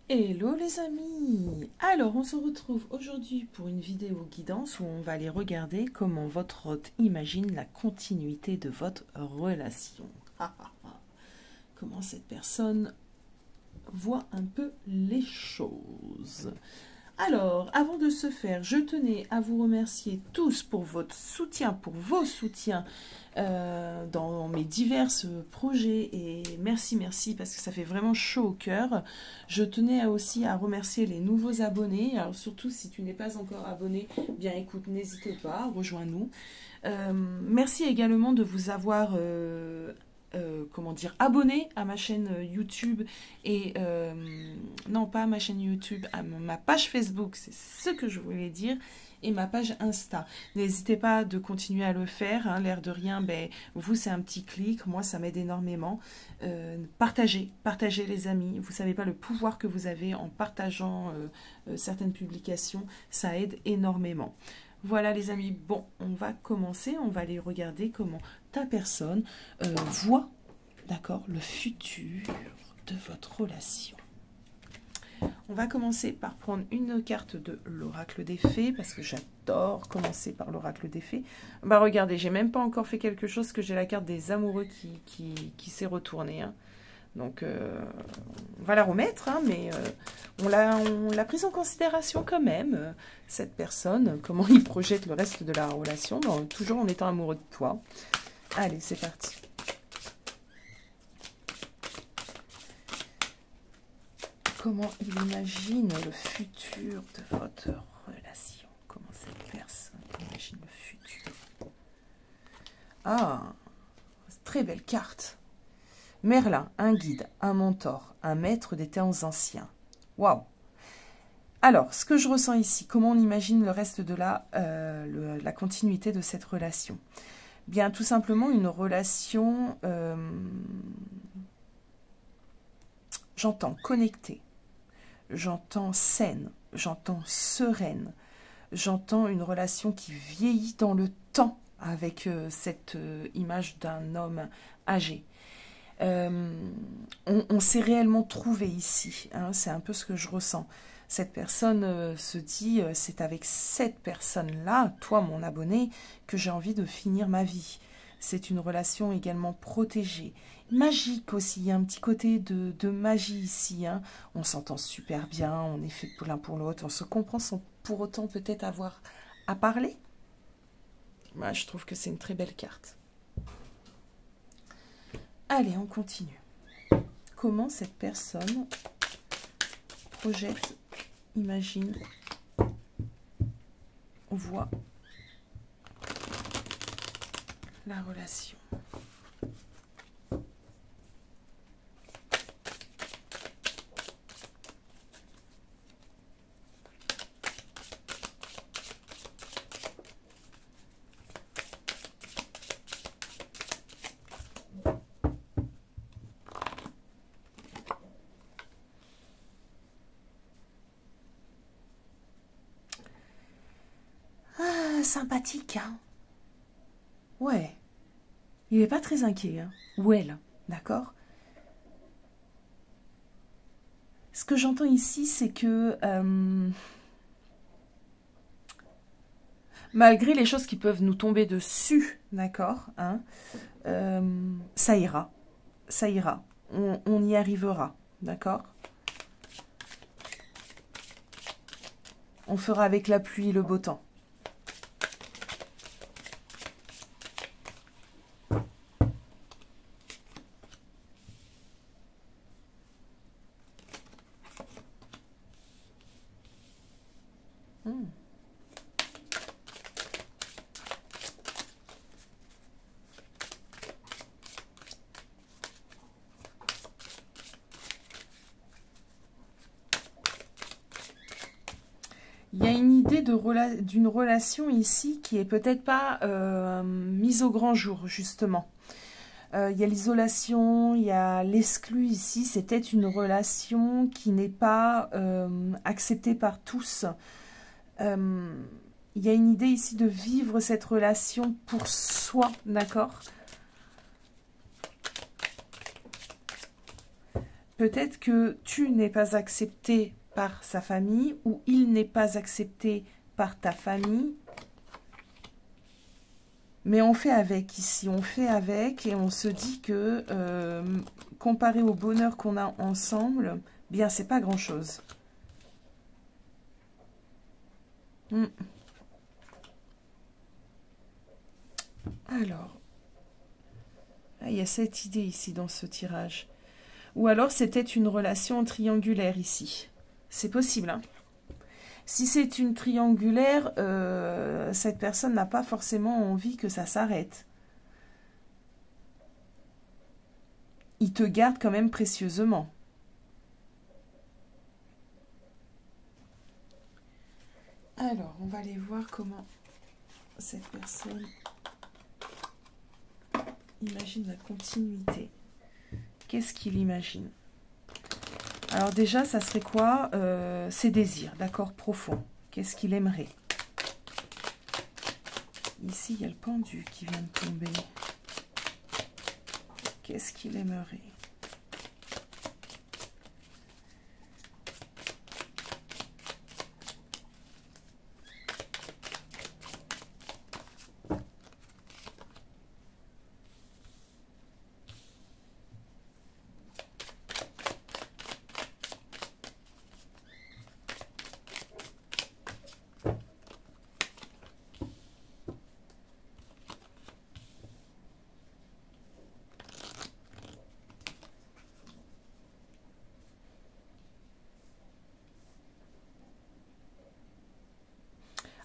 Hello les amis! Alors on se retrouve aujourd'hui pour une vidéo guidance où on va aller regarder comment votre hôte imagine la continuité de votre relation. Comment cette personne voit un peu les choses. Alors, avant de se faire, je tenais à vous remercier tous pour votre soutien, pour vos soutiens dans mes divers projets. Et merci parce que ça fait vraiment chaud au cœur. Je tenais aussi à remercier les nouveaux abonnés. Alors surtout, si tu n'es pas encore abonné, bien écoute, n'hésitez pas, rejoins-nous. Merci également de vous avoir comment dire, abonné à ma chaîne YouTube et non pas à ma chaîne YouTube, à ma page Facebook, c'est ce que je voulais dire, et ma page Insta. N'hésitez pas de continuer à le faire, hein, l'air de rien, ben, vous c'est un petit clic, moi ça m'aide énormément. Partagez les amis, vous savez pas le pouvoir que vous avez en partageant certaines publications, ça aide énormément. Voilà les amis, bon, on va commencer, on va aller regarder comment ta personne voit, d'accord, le futur de votre relation. On va commencer par prendre une carte de l'oracle des fées, parce que j'adore commencer par l'oracle des fées. Bah regardez, j'ai même pas encore fait quelque chose que j'ai la carte des amoureux qui s'est retournée, hein. Donc, on va la remettre, hein, mais on l'a prise en considération quand même, cette personne, comment il projette le reste de la relation, toujours en étant amoureux de toi. Allez, c'est parti. Comment il imagine le futur de votre relation? Comment cette personne imagine le futur? Ah, très belle carte. Merlin, un guide, un mentor, un maître des temps anciens. Waouh! Alors, ce que je ressens ici, comment on imagine le reste de la continuité de cette relation? Bien, tout simplement une relation, j'entends connectée, j'entends saine, j'entends sereine, j'entends une relation qui vieillit dans le temps avec cette image d'un homme âgé. On s'est réellement trouvé ici, hein, c'est un peu ce que je ressens. Cette personne se dit, c'est avec cette personne-là, toi mon abonné, que j'ai envie de finir ma vie. C'est une relation également protégée, magique aussi, il y a un petit côté de magie ici, hein. On s'entend super bien, on est fait l'un pour l'autre, on se comprend sans pour autant peut-être avoir à parler. Moi, je trouve que c'est une très belle carte. Allez, on continue. Comment cette personne projette, imagine, voit la relation? Sympathique, hein? Ouais. Il n'est pas très inquiet, hein? Ou elle, d'accord? Ce que j'entends ici, c'est que malgré les choses qui peuvent nous tomber dessus, d'accord, hein, ça ira. Ça ira. On y arrivera, d'accord? On fera avec la pluie et le beau temps. Il y a une idée d'une relation ici qui est peut-être pas mise au grand jour, justement. Il y a l'isolation, il y a l'exclu ici. C'est peut-être une relation qui n'est pas acceptée par tous. Il y a une idée ici de vivre cette relation pour soi, d'accord? peut-être que tu n'es pas accepté par sa famille ou il n'est pas accepté par ta famille. Mais on fait avec ici, on fait avec et on se dit que comparé au bonheur qu'on a ensemble, bien c'est pas grand-chose. Alors, il y a cette idée ici dans ce tirage. Ou alors c'est peut-être une relation triangulaire ici. C'est possible, hein. Si c'est une triangulaire, cette personne n'a pas forcément envie que ça s'arrête. Il te garde quand même précieusement. Alors, on va aller voir comment cette personne imagine la continuité. Qu'est-ce qu'il imagine? Alors déjà, ça serait quoi? Ses désirs, d'accord, profonds. Qu'est-ce qu'il aimerait? Ici, il y a le pendu qui vient de tomber. Qu'est-ce qu'il aimerait?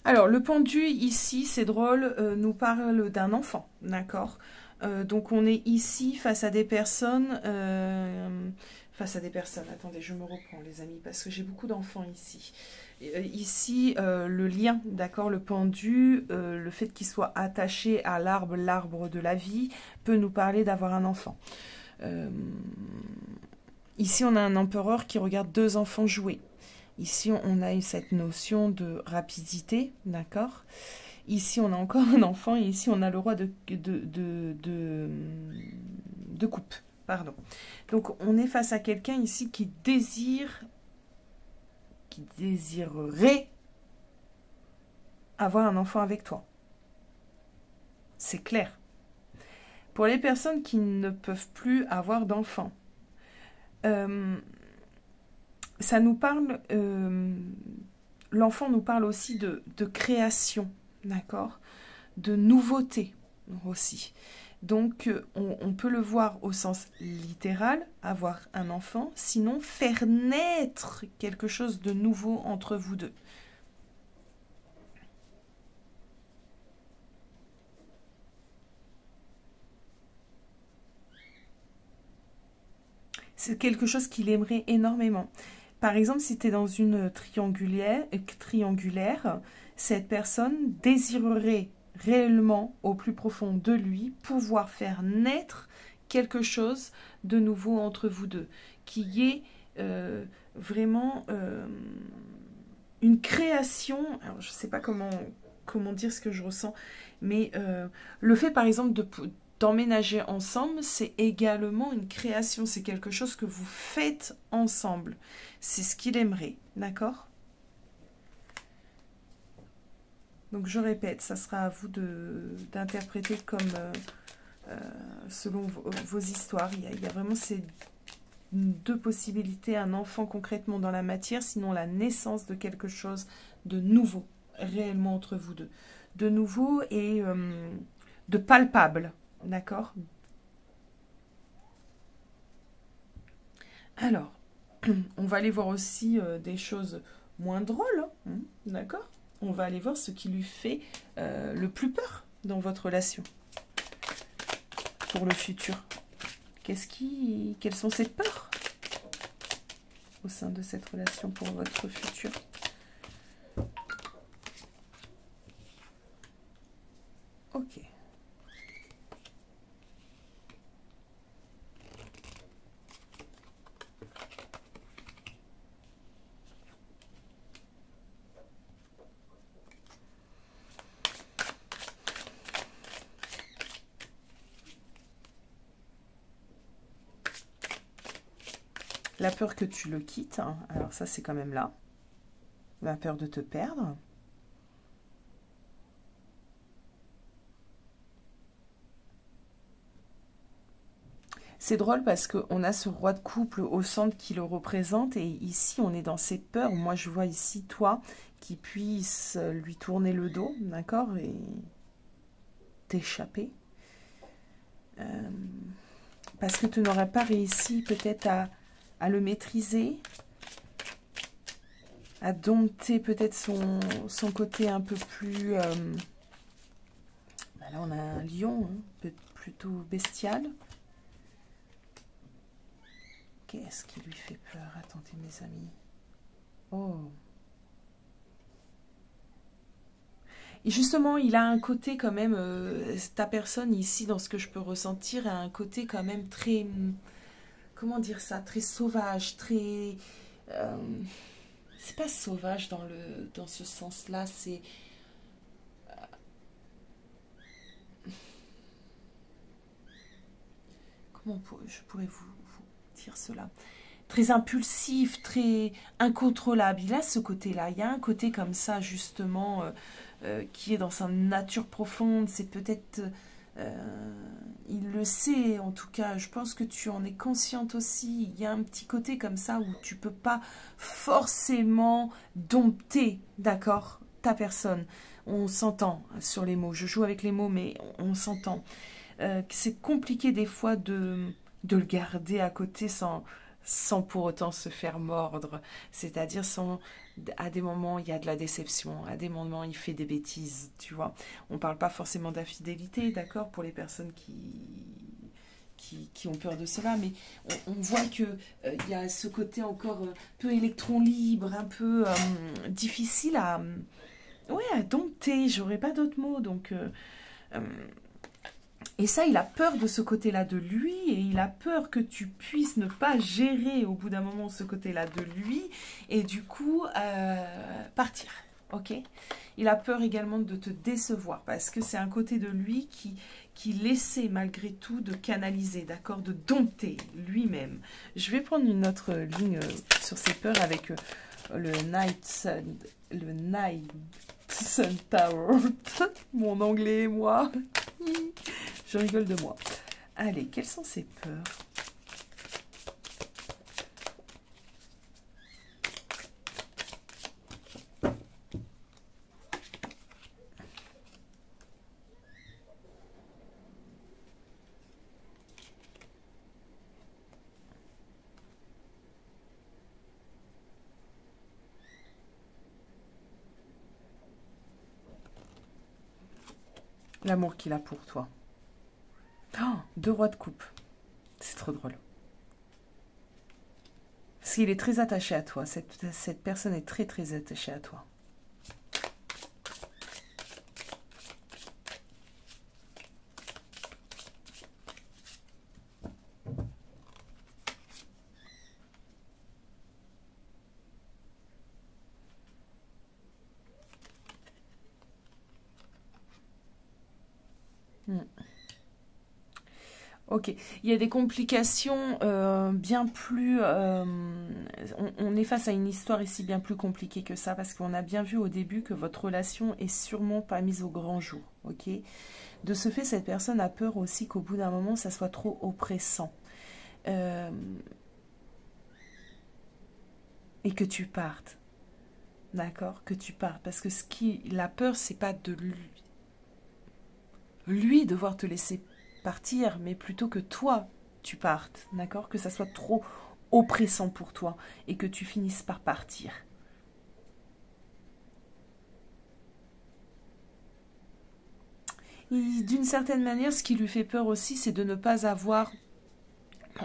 Alors, le pendu, ici, c'est drôle, nous parle d'un enfant, d'accord? Donc, on est ici face à des personnes... attendez, je me reprends, les amis, parce que j'ai beaucoup d'enfants ici. Ici, le lien, d'accord? Le pendu, le fait qu'il soit attaché à l'arbre, l'arbre de la vie, peut nous parler d'avoir un enfant. Ici, on a un empereur qui regarde deux enfants jouer. Ici, on a eu cette notion de rapidité, d'accord? Ici, on a encore un enfant et ici, on a le roi de coupe, pardon. Donc, on est face à quelqu'un ici qui désirerait avoir un enfant avec toi. C'est clair. Pour les personnes qui ne peuvent plus avoir d'enfants, ça nous parle, l'enfant nous parle aussi de création, d'accord, de nouveauté aussi. Donc, on peut le voir au sens littéral, avoir un enfant, sinon faire naître quelque chose de nouveau entre vous deux. C'est quelque chose qu'il aimerait énormément. Par exemple, si tu es dans une triangulaire, cette personne désirerait réellement, au plus profond de lui, pouvoir faire naître quelque chose de nouveau entre vous deux, qui est vraiment une création. Alors, je ne sais pas comment dire ce que je ressens, mais le fait, par exemple, d'emménager ensemble, c'est également une création, c'est quelque chose que vous faites ensemble. C'est ce qu'il aimerait, d'accord? Donc je répète, ça sera à vous d'interpréter comme selon vos histoires. Il y a vraiment ces deux possibilités, un enfant concrètement dans la matière, sinon la naissance de quelque chose de nouveau, réellement entre vous deux. De nouveau et de palpable. D'accord? Alors, on va aller voir aussi des choses moins drôles. Hein, d'accord? On va aller voir ce qui lui fait le plus peur dans votre relation pour le futur. Quelles sont ses peurs au sein de cette relation pour votre futur? Ok. La peur que tu le quittes, hein. Alors ça c'est quand même là. La peur de te perdre. C'est drôle parce qu'on a ce roi de couple au centre qui le représente et ici on est dans ces peurs. Moi je vois ici toi qui puisse lui tourner le dos, d'accord, et t'échapper. Parce que tu n'aurais pas réussi peut-être à le maîtriser, à dompter peut-être son côté un peu plus... là on a un lion, hein, plutôt bestial. Qu'est-ce qui lui fait peur? Attendez mes amis. Oh. Et justement, il a un côté quand même, ta personne ici, dans ce que je peux ressentir, a un côté quand même très, comment dire ça, très sauvage, très... c'est pas sauvage dans ce sens-là, c'est... comment je pourrais vous dire cela? Très impulsif, très incontrôlable. Il a ce côté-là. Il y a un côté comme ça, justement, qui est dans sa nature profonde. C'est peut-être... il le sait, en tout cas. Je pense que tu en es consciente aussi. Il y a un petit côté comme ça où tu peux pas forcément dompter, d'accord, ta personne. On s'entend sur les mots. Je joue avec les mots, mais on s'entend. C'est compliqué des fois de le garder à côté sans pour autant se faire mordre. C'est-à-dire, à des moments, il y a de la déception. À des moments, il fait des bêtises, tu vois. On ne parle pas forcément d'infidélité, d'accord, pour les personnes qui ont peur de cela, mais on voit qu'il y a ce côté encore un peu électron libre, un peu difficile ouais, à dompter. J'aurais pas d'autres mots, donc... et ça, il a peur de ce côté-là de lui et il a peur que tu puisses ne pas gérer au bout d'un moment ce côté-là de lui et du coup partir, ok? Il a peur également de te décevoir parce que c'est un côté de lui qui essaie malgré tout de canaliser, d'accord? De dompter lui-même. Je vais prendre une autre ligne sur ses peurs avec le Night Sun Tower. Mon anglais et moi. Je rigole de moi. Allez, quelles sont ses peurs? L'amour qu'il a pour toi. Oh, 2 rois de coupe. C'est trop drôle. Parce qu'il est très attaché à toi. Cette personne est très très attachée à toi. Ok, il y a des complications bien plus... on est face à une histoire ici bien plus compliquée que ça, parce qu'on a bien vu au début que votre relation est sûrement pas mise au grand jour, ok? De ce fait, cette personne a peur aussi qu'au bout d'un moment, ça soit trop oppressant. Et que tu partes, d'accord? Que tu partes, parce que ce qu'il a peur, c'est pas de lui devoir te laisser partir, mais plutôt que toi, tu partes, d'accord? Que ça soit trop oppressant pour toi et que tu finisses par partir. D'une certaine manière, ce qui lui fait peur aussi, c'est de ne pas avoir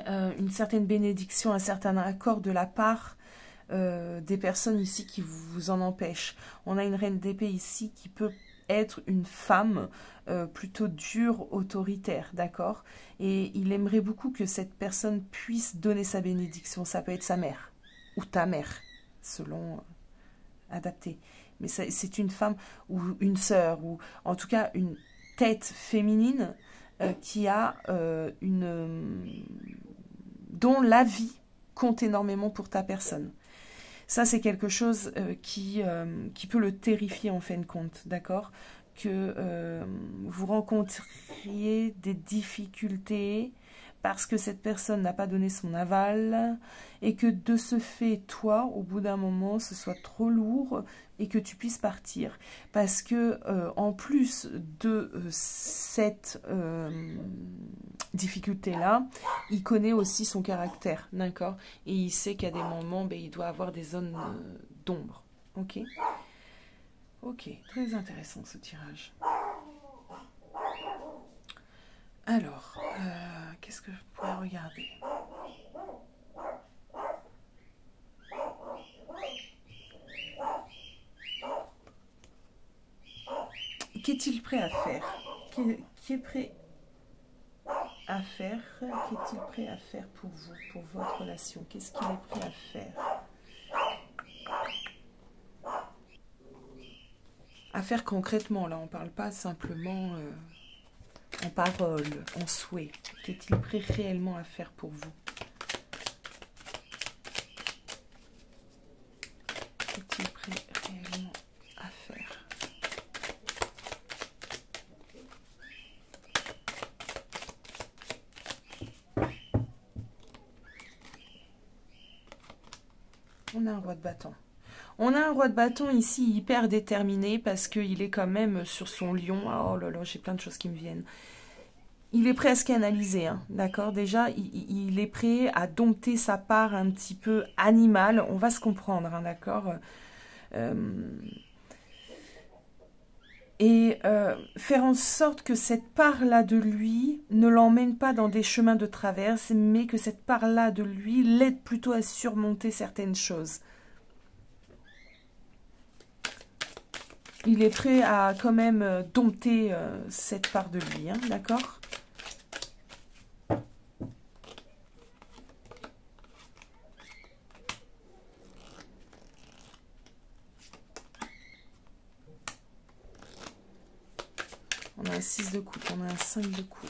une certaine bénédiction, un certain accord de la part des personnes ici qui vous en empêchent. On a une reine d'épée ici qui peut être une femme plutôt dure, autoritaire, d'accord? Et il aimerait beaucoup que cette personne puisse donner sa bénédiction. Ça peut être sa mère ou ta mère, selon adapté. Mais c'est une femme ou une sœur, ou en tout cas une tête féminine qui a dont la vie compte énormément pour ta personne. Ça, c'est quelque chose qui peut le terrifier en fin de compte, d'accord? Que vous rencontriez des difficultés parce que cette personne n'a pas donné son aval et que de ce fait, toi, au bout d'un moment, ce soit trop lourd et que tu puisses partir. Parce que en plus de cette difficulté-là, il connaît aussi son caractère, d'accord? Et il sait qu'à des moments, ben, il doit avoir des zones d'ombre, ok? Ok, très intéressant ce tirage. Alors, qu'est-ce que je pourrais regarder? Qu'est-il prêt à faire? Qui est prêt à faire? Qu'est-il prêt à faire pour vous, pour votre relation? Qu'est-ce qu'il est prêt à faire? À faire concrètement, là, on ne parle pas simplement en parole, en souhait. Qu'est-il prêt réellement à faire pour vous? Qu'est-il prêt réellement à faire? On a un roi de bâton. On a un roi de bâton ici hyper déterminé parce qu'il est quand même sur son lion. Oh là là, j'ai plein de choses qui me viennent. Il est prêt à se canaliser, hein, d'accord? Déjà, il est prêt à dompter sa part un petit peu animale. On va se comprendre, hein, d'accord? Et faire en sorte que cette part-là de lui ne l'emmène pas dans des chemins de traverse, mais que cette part-là de lui l'aide plutôt à surmonter certaines choses. Il est prêt à quand même dompter cette part de lui, hein, d'accord? On a un 6 de coupe, on a un 5 de coupe.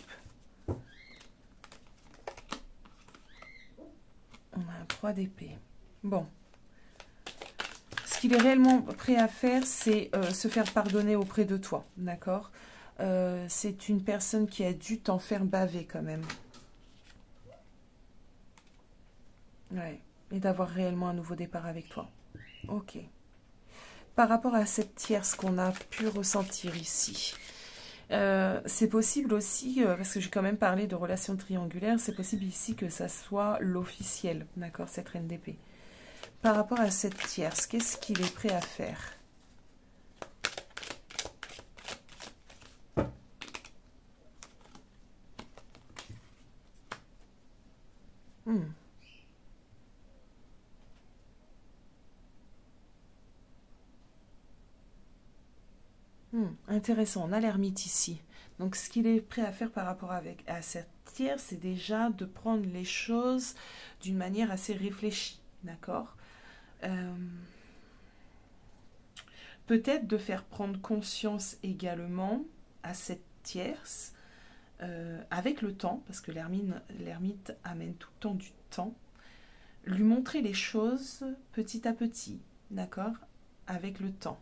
On a un 3 d'épée. Bon. Ce qu'il est réellement prêt à faire, c'est se faire pardonner auprès de toi, d'accord? C'est une personne qui a dû t'en faire baver quand même. Ouais. Et d'avoir réellement un nouveau départ avec toi. Ok. Par rapport à cette tierce qu'on a pu ressentir ici, c'est possible aussi, parce que j'ai quand même parlé de relations triangulaires, c'est possible ici que ça soit l'officiel, d'accord, cette reine d'épée. Par rapport à cette tierce, qu'est-ce qu'il est prêt à faire? Intéressant, on a l'ermite ici. Donc ce qu'il est prêt à faire par rapport à cette tierce, c'est déjà de prendre les choses d'une manière assez réfléchie, d'accord? Peut-être de faire prendre conscience également à cette tierce, avec le temps, parce que l'ermite amène tout le temps du temps, lui montrer les choses petit à petit, d'accord? Avec le temps.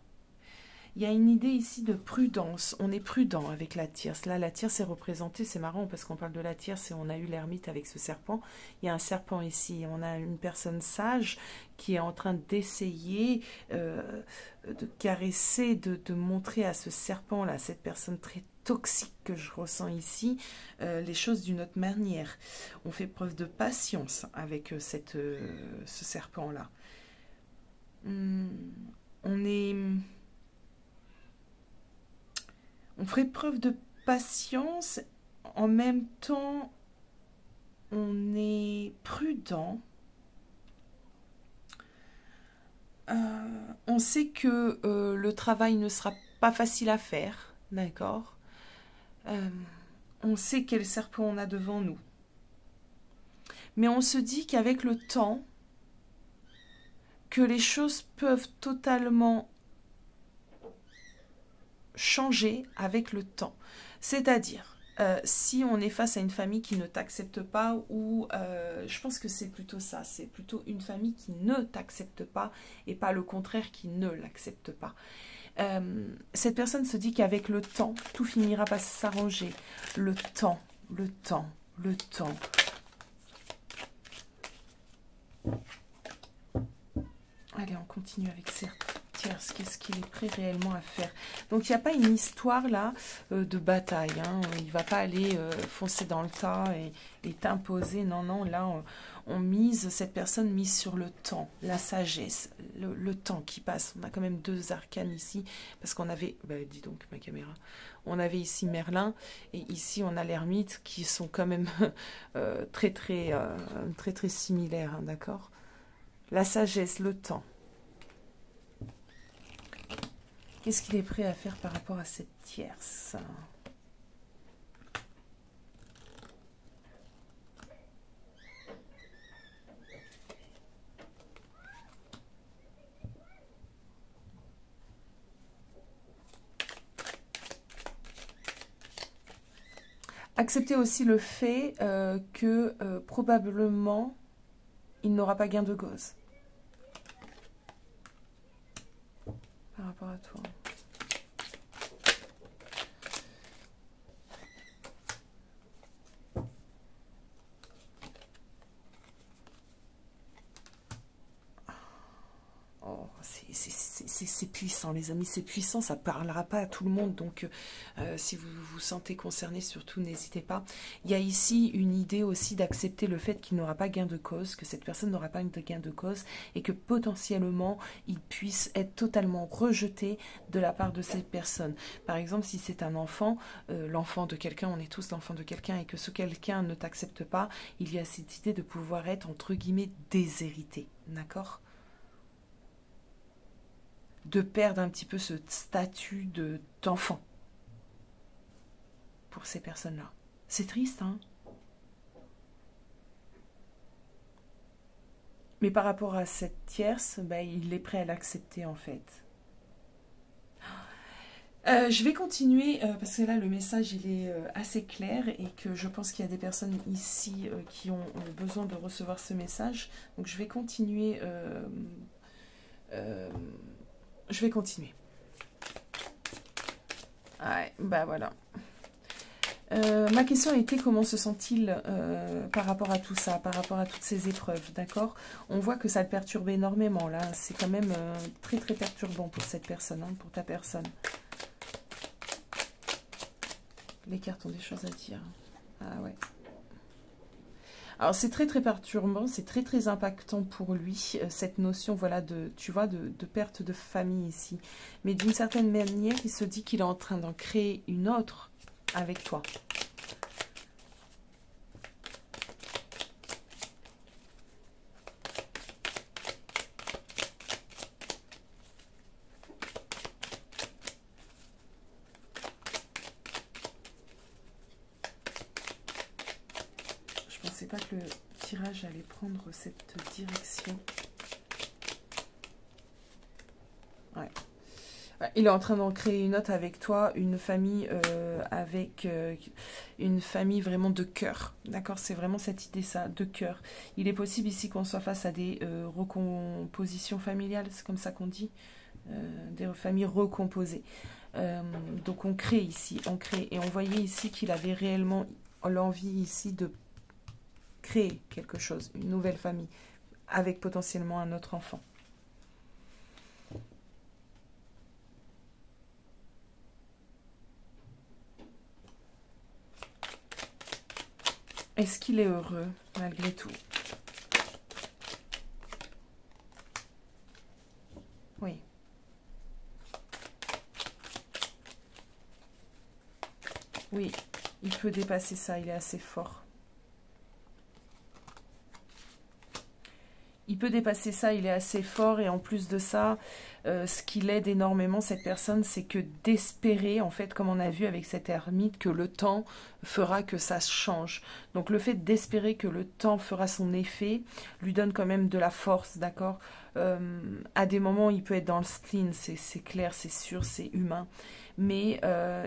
Il y a une idée ici de prudence. On est prudent avec la tierce. Là, la tierce est représentée. C'est marrant parce qu'on parle de la tierce et on a eu l'ermite avec ce serpent. Il y a un serpent ici. On a une personne sage qui est en train d'essayer de caresser, de montrer à ce serpent-là, cette personne très toxique que je ressens ici, les choses d'une autre manière. On fait preuve de patience avec ce serpent-là. On ferait preuve de patience, en même temps, on est prudent. On sait que le travail ne sera pas facile à faire, d'accord? On sait quel serpent on a devant nous. Mais on se dit qu'avec le temps, que les choses peuvent totalement changer avec le temps. C'est-à-dire si on est face à une famille qui ne t'accepte pas, ou je pense que c'est plutôt ça, c'est plutôt une famille qui ne t'accepte pas et pas le contraire qui ne l'accepte pas. Cette personne se dit qu'avec le temps, tout finira par s'arranger. Le temps, le temps, le temps. Allez, on continue avec cette tierce. Qu'est-ce qu'il est prêt réellement à faire? Donc, il n'y a pas une histoire là de bataille. Hein. Il ne va pas aller foncer dans le tas et t'imposer. Non, non, là, on mise, cette personne mise sur le temps, la sagesse, le temps qui passe. On a quand même 2 arcanes ici, parce qu'on avait, bah, dis donc ma caméra, on avait ici Merlin, et ici on a l'ermite, qui sont quand même très similaires, hein, d'accord? La sagesse, le temps. Qu'est-ce qu'il est prêt à faire par rapport à cette tierce? Acceptez aussi le fait que probablement il n'aura pas gain de cause par rapport à toi. Oh, c'est puissant, les amis, c'est puissant, ça ne parlera pas à tout le monde, donc si vous vous sentez concerné, surtout n'hésitez pas. Il y a ici une idée aussi d'accepter le fait qu'il n'aura pas gain de cause, que cette personne n'aura pas de gain de cause, et que potentiellement, il puisse être totalement rejeté de la part de cette personne. Par exemple, si c'est un enfant, l'enfant de quelqu'un, on est tous l'enfant de quelqu'un, et que ce quelqu'un ne t'accepte pas, il y a cette idée de pouvoir être, entre guillemets, déshérité, d'accord ? De perdre un petit peu ce statut d'enfant pour ces personnes-là. C'est triste, hein? Mais par rapport à cette tierce, ben, il est prêt à l'accepter, en fait. Je vais continuer, parce que là, le message, il est assez clair, et que je pense qu'il y a des personnes ici qui ont besoin de recevoir ce message. Donc, je vais continuer... je vais continuer. Ouais, bah voilà. Ma question était comment se sent-il par rapport à tout ça, par rapport à toutes ces épreuves, d'accord? On voit que ça le perturbe énormément, là. C'est quand même très perturbant pour cette personne, hein, pour ta personne. Les cartes ont des choses à dire. Ah ouais. Alors, c'est très perturbant, c'est très impactant pour lui, cette notion, voilà, tu vois, de perte de famille ici. Mais d'une certaine manière, il se dit qu'il est en train d'en créer une autre avec toi. Je pensais pas que le tirage allait prendre cette direction. Ouais. Il est en train d'en créer une autre avec toi, une famille une famille vraiment de cœur. D'accord, c'est vraiment cette idée, ça, de cœur. Il est possible ici qu'on soit face à des recompositions familiales, c'est comme ça qu'on dit, des familles recomposées. Donc on crée ici, et on voyait ici qu'il avait réellement l'envie ici de créer quelque chose, une nouvelle famille, avec potentiellement un autre enfant. Est-ce qu'il est heureux, malgré tout? Oui. Oui, il peut dépasser ça, il est assez fort. Il peut dépasser ça, il est assez fort, et en plus de ça, ce qui l'aide énormément, cette personne, c'est que d'espérer, en fait, comme on a vu avec cette ermite, que le temps fera que ça change. Donc le fait d'espérer que le temps fera son effet lui donne quand même de la force, d'accord. À des moments, il peut être dans le spleen, c'est clair, c'est sûr, c'est humain. Mais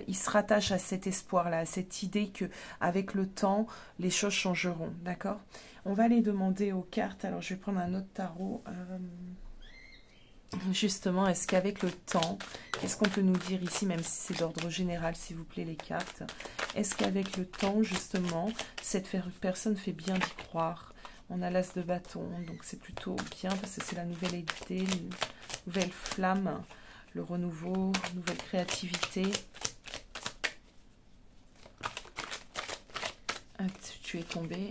il se rattache à cet espoir-là, à cette idée que avec le temps, les choses changeront, d'accord. On va aller demander aux cartes. Alors, je vais prendre un autre tarot. Justement, est-ce qu'avec le temps, qu'est-ce qu'on peut nous dire ici, même si c'est d'ordre général, s'il vous plaît, les cartes. Est-ce qu'avec le temps, justement, cette personne fait bien d'y croire? On a l'as de bâton, donc c'est plutôt bien, parce que c'est la nouvelle idée, une nouvelle flamme, le renouveau, nouvelle créativité. Ah, tu es tombé.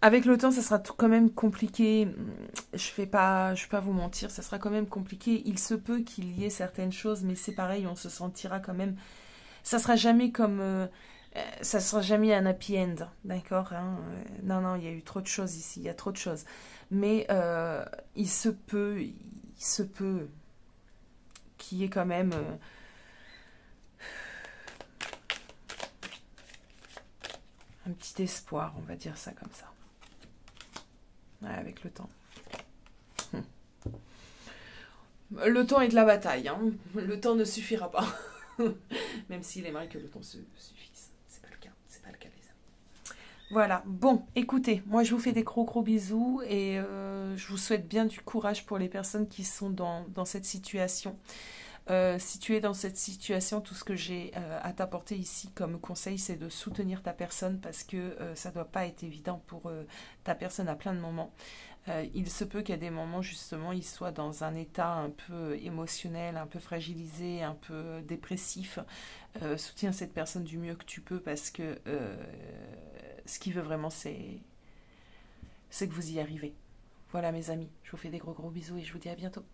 Avec le temps, ça sera quand même compliqué. Je vais pas vous mentir, ça sera quand même compliqué. Il se peut qu'il y ait certaines choses, mais c'est pareil, on se sentira quand même. Ça sera jamais comme, ça sera jamais un happy end, d'accord, hein. Non, non, il y a eu trop de choses ici, il y a trop de choses. Mais il se peut qu'il y ait quand même un petit espoir, on va dire ça comme ça. Ouais, avec le temps. Le temps est de la bataille, hein. Le temps ne suffira pas. Même s'il aimerait que le temps suffise. C'est pas le cas. C'est pas le cas, les amis. Voilà. Bon, écoutez, moi je vous fais des gros bisous et je vous souhaite bien du courage pour les personnes qui sont dans cette situation. Si tu es dans cette situation, tout ce que j'ai à t'apporter ici comme conseil, c'est de soutenir ta personne parce que ça ne doit pas être évident pour ta personne à plein de moments. Il se peut qu'à des moments, justement, il soit dans un état un peu émotionnel, un peu fragilisé, un peu dépressif. Soutiens cette personne du mieux que tu peux parce que ce qu'il veut vraiment, c'est que vous y arrivez. Voilà mes amis, je vous fais des gros bisous et je vous dis à bientôt.